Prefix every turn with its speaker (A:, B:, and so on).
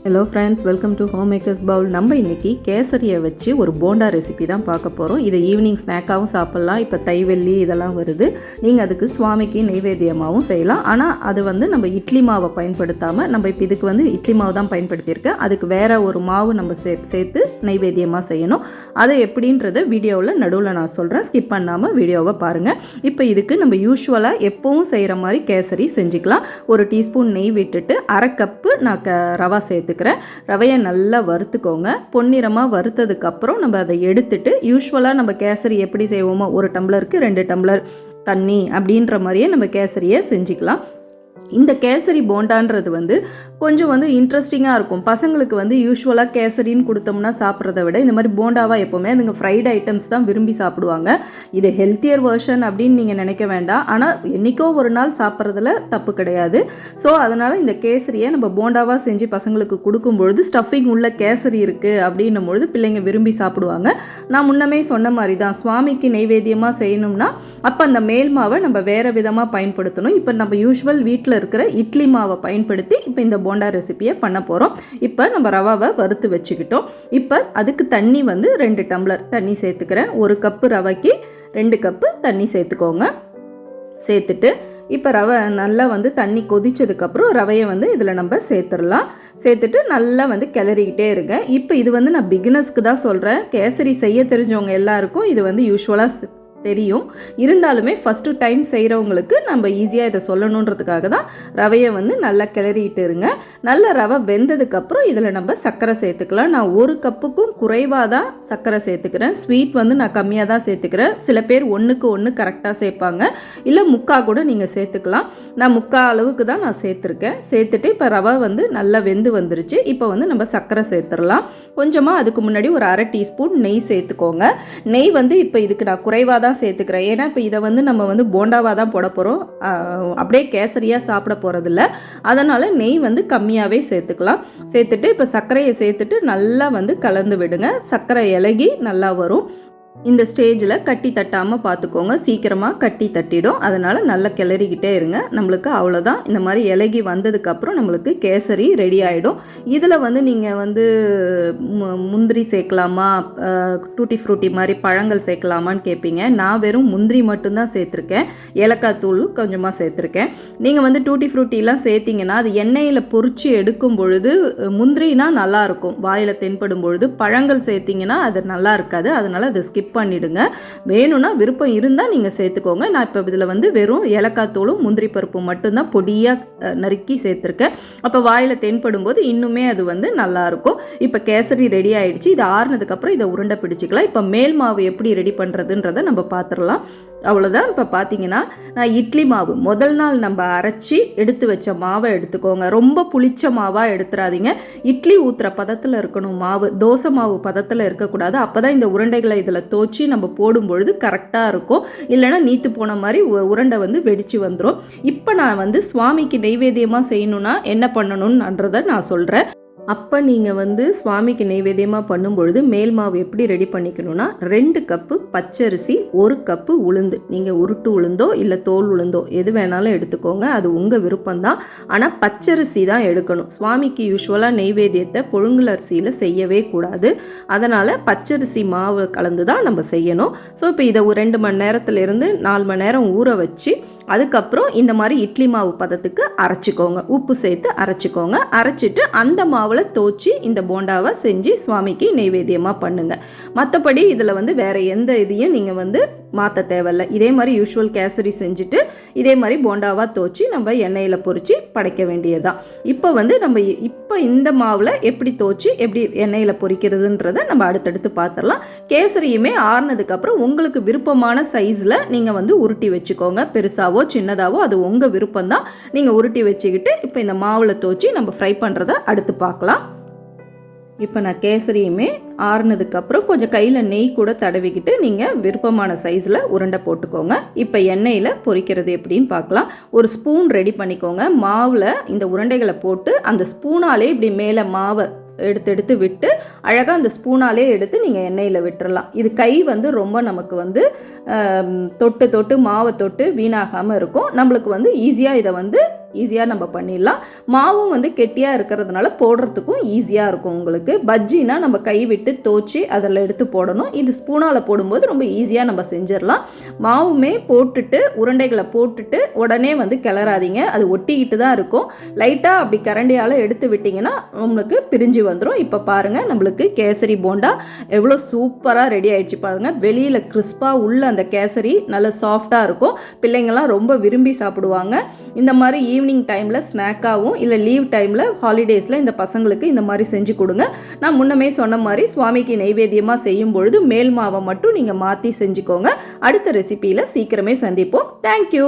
A: Hello friends, welcome to home makers Pavul. நம்ம இன்றைக்கி கேசரியை வச்சு ஒரு போண்டா ரெசிபி தான் பார்க்க போகிறோம். இதை ஈவினிங் ஸ்நாக்காகவும் சாப்பிட்லாம். இப்போ தைவெள்ளி இதெல்லாம் வருது. நீங்கள் அதுக்கு சுவாமிக்கு நெய்வேத்தியமாகவும் செய்யலாம். ஆனால் அது நம்ம இட்லி மாவை பயன்படுத்தாமல், நம்ம இப்போ இதுக்கு இட்லி மாவு தான் பயன்படுத்தியிருக்கேன். அதுக்கு வேறு ஒரு மாவு நம்ம சேர்த்து நெய்வேத்தியமாக செய்யணும். அதை எப்படின்றத வீடியோவில் நடுவில் நான் சொல்கிறேன். ஸ்கிப் பண்ணாமல் வீடியோவை பாருங்கள். இப்போ இதுக்கு நம்ம யூஸ்வலாக எப்போவும் செய்கிற மாதிரி கேசரி செஞ்சுக்கலாம். ஒரு டீஸ்பூன் நெய் விட்டுட்டு அரை கப்பு நான் ரவா சேர்த்துக்கிறேன். ரவையை நல்லா வறுத்துக்கோங்க. பொன்னிறமாக வறுத்ததுக்கப்புறம் நம்ம அதை எடுத்துட்டு, யூஸ்வலாக நம்ம கேசரி எப்படி செய்வோமோ, ஒரு டம்ளருக்கு 2 டம்ளர் தண்ணி அப்படின்ற மாதிரியே நம்ம கேசரியை செஞ்சுக்கலாம். இந்த கேசரி போண்டான்றது கொஞ்சம் இன்ட்ரெஸ்டிங்காக இருக்கும். பசங்களுக்கு யூஸ்வலாக கேசரின்னு கொடுத்தோம்னா சாப்பிட்றத விட இந்த மாதிரி போண்டாவாக எப்போவுமே அதுங்க ஃப்ரைட் ஐட்டம்ஸ் தான் விரும்பி சாப்பிடுவாங்க. இது ஹெல்த்தியர் வெர்ஷன் அப்படின்னு நீங்கள் நினைக்க வேண்டாம். ஆனால் என்றைக்கோ ஒரு நாள் சாப்பிட்றதுல தப்பு கிடையாது. ஸோ அதனால் இந்த கேசரியை நம்ம போண்டாவாக செஞ்சு பசங்களுக்கு கொடுக்கும்பொழுது, ஸ்டஃபிங் உள்ள கேசரி இருக்குது அப்படின்னும் பொழுது பிள்ளைங்க விரும்பி சாப்பிடுவாங்க. நான் முன்னமே சொன்ன மாதிரி தான், சுவாமிக்கு நெய்வேத்தியமாக செய்யணும்னா அப்போ அந்த மேல் மாவை நம்ம வேறு விதமாக பயன்படுத்தணும். இப்போ நம்ம யூஸ்வல் வீட்டில் இருக்கிற இட்லி மாவை பயன்படுத்தி இப்போ இந்த போண்டா ரெசிபியை பண்ண போகிறோம். இப்போ நம்ம ரவாவை வறுத்து வச்சுக்கிட்டோம். இப்போ அதுக்கு தண்ணி 2 டம்ளர் தண்ணி சேர்த்துக்கிறேன். 1 கப்பு ரவைக்கு 2 கப்பு தண்ணி சேர்த்துக்கோங்க. சேர்த்துட்டு இப்போ ரவை நல்லா தண்ணி கொதிச்சதுக்கப்புறம் ரவையை இதில் நம்ம சேர்த்துடலாம். சேர்த்துட்டு நல்லா கிளறிக்கிட்டே இருங்க. இப்போ இது நான் பிகினர்ஸ்க்கு தான் சொல்கிறேன். கேசரி செய்ய தெரிஞ்சவங்க எல்லாருக்கும் இது யூஸ்வலாக தெரியும். இருந்தாலுமே ஃபஸ்ட்டு டைம் செய்கிறவங்களுக்கு நம்ம ஈஸியாக இதை சொல்லணுன்றதுக்காக தான் ரவையை நல்லா கிளறிட்டு இருங்க. நல்ல ரவை வெந்ததுக்கப்புறம் இதில் நம்ம சர்க்கரை சேர்த்துக்கலாம். நான் 1 கப்புக்கும் குறைவாக தான் சர்க்கரை சேர்த்துக்கிறேன். ஸ்வீட் நான் கம்மியாக தான் சேர்த்துக்கிறேன். சில பேர் 1க்கு 1 கரெக்டாக சேர்ப்பாங்க. இல்லை 3/4 கூட நீங்கள் சேர்த்துக்கலாம். நான் 3/4 அளவுக்கு தான் நான் சேர்த்துருக்கேன். சேர்த்துட்டு இப்போ ரவை நல்லா வெந்து வந்துருச்சு. இப்போ நம்ம சர்க்கரை சேர்த்துடலாம். கொஞ்சமாக அதுக்கு முன்னாடி ஒரு 1/2 டீஸ்பூன் நெய் சேர்த்துக்கோங்க. நெய் இப்போ இதுக்கு நான் குறைவாக தான் சேர்த்துக்கிறேன். ஏன்னா இப்போ இதை நம்ம போண்டாவாக தான் போட போகிறோம். அப்படியே கேசரியாக சாப்பிட போகிறதில்ல. அதனால் நெய் கம்மியாகவே சேர்த்துக்கலாம். சேர்த்துட்டு இப்போ சர்க்கரையை சேர்த்துட்டு நல்லா கலந்து விடுங்க. சர்க்கரை இலகி நல்லா வரும். இந்த ஸ்டேஜில் கட்டி தட்டாமல் பார்த்துக்கோங்க. சீக்கிரமாக கட்டி தட்டிடும். அதனால் நல்லா கிளறிக்கிட்டே இருங்க. நம்மளுக்கு அவ்வளோதான். இந்த மாதிரி இலகி வந்ததுக்கப்புறம் நம்மளுக்கு கேசரி ரெடி ஆகிடும். இதில் நீங்கள் முந்திரி சேர்க்கலாமா, டூட்டி ஃப்ரூட்டி மாதிரி பழங்கள் சேர்க்கலாமான்னு கேட்பீங்க. நான் வெறும் முந்திரி மட்டும்தான் சேர்த்துருக்கேன். ஏலக்காய் தூள் கொஞ்சமாக சேர்த்துருக்கேன். நீங்கள் டூட்டி ஃப்ரூட்டிலாம் சேர்த்திங்கன்னா அது எண்ணெயில் பொரிச்சு எடுக்கும் பொழுது முந்திரினா நல்லாயிருக்கும், வாயில் தென்படும் பொழுது. பழங்கள் சேர்த்திங்கன்னா அது நல்லா இருக்காது. அதனால் அதை ஸ்கிப் பண்ணிடுங்க. வேணும்னா விருப்பம் இருந்தால் நீங்கள் சேர்த்துக்கோங்க. நான் இப்போ இதில் வெறும் ஏலக்காய் தூளும் முந்திரி பருப்பும் மட்டும்தான் பொடியாக நறுக்கி சேர்த்துருக்கேன். அப்போ வாயில் தென்படும் போது இன்னுமே அது நல்லாயிருக்கும். இப்போ கேசரி ரெடி ஆகிடுச்சு. இது ஆறுனதுக்கப்புறம் இதை உருண்டை பிடிச்சிக்கலாம். இப்போ மேல் மாவு எப்படி ரெடி பண்ணுறதுன்றதை நம்ம பார்த்துடலாம். அவ்வளோதான். இப்போ பார்த்தீங்கன்னா நான் இட்லி மாவு முதல் நாள் நம்ம அரைச்சி எடுத்து வச்ச மாவை எடுத்துக்கோங்க. ரொம்ப புளிச்ச மாவாக எடுத்துடாதீங்க. இட்லி ஊற்றுற பதத்தில் இருக்கணும் மாவு. தோசை மாவு பதத்தில் இருக்கக்கூடாது. அப்போ தான் இந்த உருண்டைகளை இதில் தோச்சி நம்ம போடும்பொழுது கரெக்டாக இருக்கும். இல்லைனா நீத்து போன மாதிரி உருண்டை வெடிச்சு வந்துடும். இப்போ நான் சுவாமிக்கு நெய்வேத்தியமாக செய்யணும்னா என்ன பண்ணணும்ன்றதை நான் சொல்கிறேன். அப்போ நீங்கள் சுவாமிக்கு நெய்வேத்தியமாக பண்ணும்பொழுது மேல் மாவு எப்படி ரெடி பண்ணிக்கணும்னா, 2 கப்பு பச்சரிசி, 1 கப்பு உளுந்து. நீங்கள் உருட்டு உளுந்தோ இல்லை தோல் உளுந்தோ எது வேணாலும் எடுத்துக்கோங்க. அது உங்கள் விருப்பம்தான். ஆனால் பச்சரிசி தான் எடுக்கணும். சுவாமிக்கு யூஸ்வலாக நெய்வேத்தியத்தை புழுங்கல் அரிசியில் செய்யவே கூடாது. அதனால் பச்சரிசி மாவு கலந்து தான் நம்ம செய்யணும். ஸோ இப்போ இதை 2 மணி நேரத்துலேருந்து 4 மணி நேரம் ஊற வச்சு அதுக்கப்புறம் இந்த மாதிரி இட்லி மாவு பதத்துக்கு அரைச்சிக்கோங்க. உப்பு சேர்த்து அரைச்சிக்கோங்க. அரைச்சிட்டு அந்த மாவில் தோச்சி இந்த போண்டாவை செஞ்சு சுவாமிக்கு நெய்வேத்தியமாக பண்ணுங்கள். மற்றபடி இதில் வேறு எந்த இதையும் நீங்கள் மாற்ற தேவையில்லை. இதே மாதிரி யூஸ்வல் கேசரி செஞ்சுட்டு இதே மாதிரி போண்டாவாக தோச்சி நம்ம எண்ணெயில் பொரித்து படைக்க வேண்டியதுதான். இப்போ நம்ம இப்போ இந்த மாவில் எப்படி தோச்சி எப்படி எண்ணெயில் பொரிக்கிறதுன்றதை நம்ம அடுத்தடுத்து பார்த்துடலாம். கேசரியுமே ஆறுனதுக்கப்புறம் உங்களுக்கு விருப்பமான சைஸில் நீங்கள் உருட்டி வச்சுக்கோங்க. பெருசாவோ சின்னதாவோ அது உங்கள் விருப்பம்தான். நீங்கள் உருட்டி வச்சுக்கிட்டு இப்போ இந்த மாவில் தோச்சி நம்ம ஃப்ரை பண்ணுறதை அடுத்து பார்க்கலாம். இப்போ நான் கேசரியுமே ஆறுனதுக்கப்புறம் கொஞ்சம் கையில் நெய் கூட தடவிக்கிட்டு நீங்கள் விருப்பமான சைஸில் உருண்டை போட்டுக்கோங்க. இப்போ எண்ணெயில் பொரிக்கிறது எப்படின்னு பார்க்கலாம். ஒரு ஸ்பூன் ரெடி பண்ணிக்கோங்க. மாவில் இந்த உருண்டைகளை போட்டு அந்த ஸ்பூனாலே இப்படி மேலே மாவை எடுத்து விட்டு அழகாக அந்த ஸ்பூனாலே எடுத்து நீங்கள் எண்ணெயில் விட்டுறலாம். இது கை ரொம்ப நமக்கு தொட்டு மாவை தொட்டு வீணாகாமல் இருக்கும். நம்மளுக்கு ஈஸியாக இதை ஈஸியாக நம்ம பண்ணிடலாம். மாவும் வந்து கெட்டியாக இருக்கிறதுனால போடுறதுக்கும் ஈஸியாக இருக்கும் உங்களுக்கு. பஜ்ஜினா நம்ம கை விட்டு தோச்சி அதில் எடுத்து போடணும். இது ஸ்பூனால் போடும்போது ரொம்ப ஈஸியாக நம்ம செஞ்சிடலாம். மாவுமே போட்டுட்டு உருண்டைகளை போட்டுட்டு உடனே வந்து கிளறாதீங்க, அது ஒட்டிக்கிட்டு தான் இருக்கும். லைட்டாக அப்படி கரண்டியால் எடுத்து விட்டிங்கன்னா உங்களுக்கு பிரிஞ்சு வந்துடும். இப்போ பாருங்கள், நம்மளுக்கு கேசரி போண்டா எவ்வளோ சூப்பராக ரெடி ஆகிடுச்சு பாருங்கள். வெளியில் கிறிஸ்பாக உள்ள அந்த கேசரி நல்லா சாஃப்டாக இருக்கும். பிள்ளைங்கள்லாம் ரொம்ப விரும்பி சாப்பிடுவாங்க. இந்த மாதிரி ஈவினிங் டைமில் ஸ்நாக்காகவும் இல்லை லீவ் டைமில் ஹாலிடேஸில் இந்த பசங்களுக்கு இந்த மாதிரி செஞ்சு கொடுங்க. நான் முன்னமே சொன்ன மாதிரி சுவாமிக்கு நைவேத்தியமாக செய்யும் பொழுது மேல் மாவை மட்டும் நீங்கள் மாற்றி செஞ்சுக்கோங்க. அடுத்த ரெசிபியில் சீக்கிரமே சந்திப்போம். தேங்க்யூ.